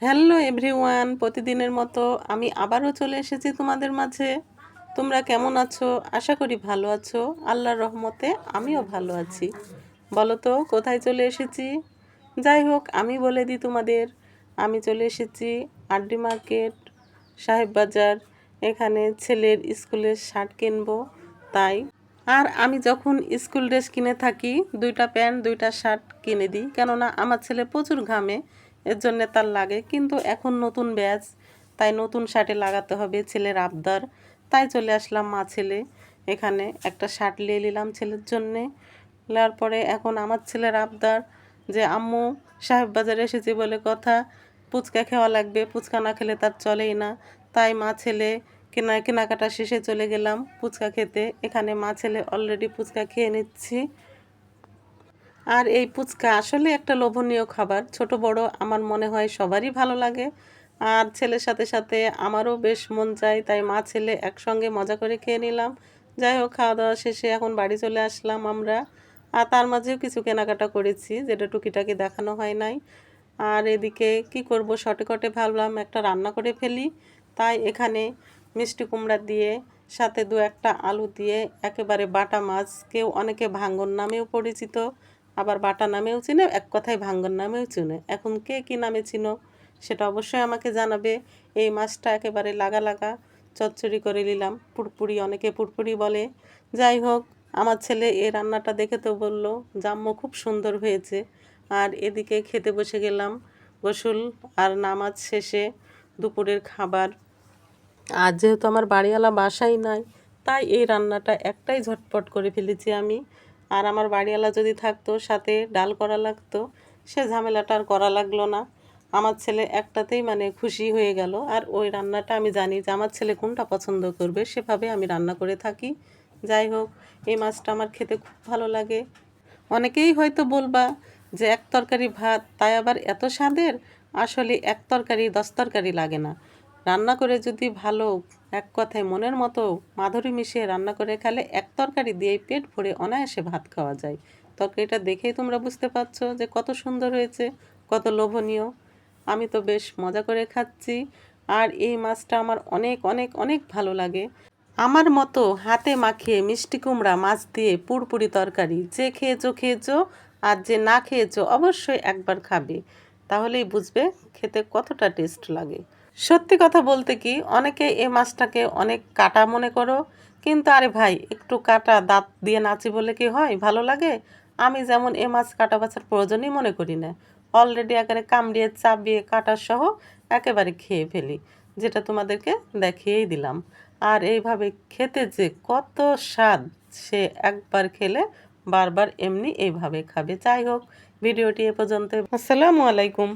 Hello everyone, প্রতিদিনের মতো আমি আবারও চলে এসেছি তোমাদের মাঝে। তোমরা কেমন আছো? আশা করি ভালো আছো। আল্লাহর রহমতে আমিও ভালো আছি। বলো তো কোথায় চলে এসেছি? যাই হোক, আমি বলে দিই তোমাদের। আমি চলে এসেছি আরডি মার্কেট, সাহেব বাজার। এখানে ছেলের স্কুলের শার্ট কিনবো, তাই। আর আমি যখন স্কুল ড্রেস কিনে থাকি, দুইটা প্যান্ট দুইটা শার্ট কিনে দিই, কেননা আমার ছেলে প্রচুর ঘামে, এর জন্যে তার লাগে। কিন্তু এখন নতুন ব্যাচ, তাই নতুন শার্টে লাগাতে হবে, ছেলের আবদার। তাই চলে আসলাম মা ছেলে। এখানে একটা শার্ট নিয়ে নিলাম ছেলের জন্যে। নেওয়ার পরে এখন আমার ছেলের আবদার যে আম্মু, সাহেব বাজারে এসেছি বলে কথা, ফুচকা খাওয়া লাগবে, ফুচকা না খেলে তার চলেই না। তাই মা ছেলে কেনাকাটা শেষে চলে গেলাম ফুচকা খেতে। এখানে মা ছেলে অলরেডি ফুচকা খেয়ে নিচ্ছি। আর এই ফুচকা আসলে একটা লোভনীয় খাবার, ছোট বড় আমার মনে হয় সবারই ভালো লাগে। আর ছেলের সাথে সাথে আমারও বেশ মন চায়, তাই মা ছেলে একসঙ্গে মজা করে খেয়ে নিলাম। যাই হোক, খাওয়া দাওয়া শেষে এখন বাড়ি চলে আসলাম আমরা। আর তার মাঝেও কিছু কেনাকাটা করেছি, যেটা টুকিটাকি দেখানো হয় নাই। আর এদিকে কি করব, শর্টে কটে ভাবলাম একটা রান্না করে ফেলি। তাই এখানে মিষ্টি কুমড়া দিয়ে, সাথে দু একটা আলু দিয়ে, একেবারে বাটা মাছ, কেউ অনেকে ভাঙ্গন নামেও পরিচিত, আবার বাটা নামেও চিনে, এক কথায় ভাঙ্গন নামেও চিনে। এখন কে কী নামে চিনো সেটা অবশ্যই আমাকে জানাবে। এই মাছটা একেবারে লাগা লাগা চচ্চড়ি করে নিলাম, পুরপুরি, অনেকে পুরপুরি বলে। যাই হোক, আমার ছেলে এই রান্নাটা দেখে তো বলল, জাম্মু খুব সুন্দর হয়েছে। আর এদিকে খেতে বসে গেলাম। গোসল আর নামাজ শেষে দুপুরের খাবার। আর যেহেতু আমার বাড়িওয়ালা বাসাই নাই, তাই এই রান্নাটা একটাই ঝটপট করে ফেলেছি আমি। আর আমার বাড়িওয়ালা যদি থাকতো, সাথে ডাল করা লাগতো, সে ঝামেলাটা আর করা লাগলো না। আমার ছেলে একটাতেই মানে খুশি হয়ে গেল। আর ওই রান্নাটা আমি জানি যে আমার ছেলে কোনটা পছন্দ করবে, সেভাবে আমি রান্না করে থাকি। যাই হোক, এই মাছটা আমার খেতে খুব ভালো লাগে। অনেকেই হয়তো বলবা যে এক তরকারি ভাত, তাই আবার এত স্বাদের? আসলে এক তরকারি 10 তরকারি লাগে না। রান্না করে যদি ভালো, এক কথায় মনের মতো মাধুরী মিশিয়ে রান্না করে খেলে, এক তরকারি দিয়েই পেট ভরে অনায়াসে ভাত খাওয়া যায়। তরকারিটা দেখেই তোমরা বুঝতে পারছো যে কত সুন্দর হয়েছে, কত লোভনীয়। আমি তো বেশ মজা করে খাচ্ছি। আর এই মাছটা আমার অনেক অনেক অনেক ভালো লাগে। আমার মতো হাতে মাখিয়ে মিষ্টি কুমড়া মাছ দিয়ে পুরপুরি তরকারি যে খেয়েছো খেয়েছো, আর যে না খেয়েছো অবশ্যই একবার খাবে, তাহলেই বুঝবে খেতে কতটা টেস্ট লাগে। সত্যি কথা বলতে কি, অনেকে এই মাছটাকে অনেক কাটা মনে করো, কিন্তু আরে ভাই, একটু কাটা দাঁত দিয়ে নাচি বলে কি হয় ভালো লাগে? আমি যেমন এ মাছ কাটা বাছার প্রয়োজনই মনে করি না। অলরেডি একেবারে কামড়িয়ে চাবিয়ে কাটা সহ একেবারে খেয়ে ফেলি, যেটা তোমাদেরকে দেখিয়েই দিলাম। আর এইভাবে খেতে যে কত স্বাদ, সে একবার খেলে বারবার এমনি এইভাবে খাবে। যাই হোক, ভিডিওটি এ পর্যন্ত। আসসালামু আলাইকুম।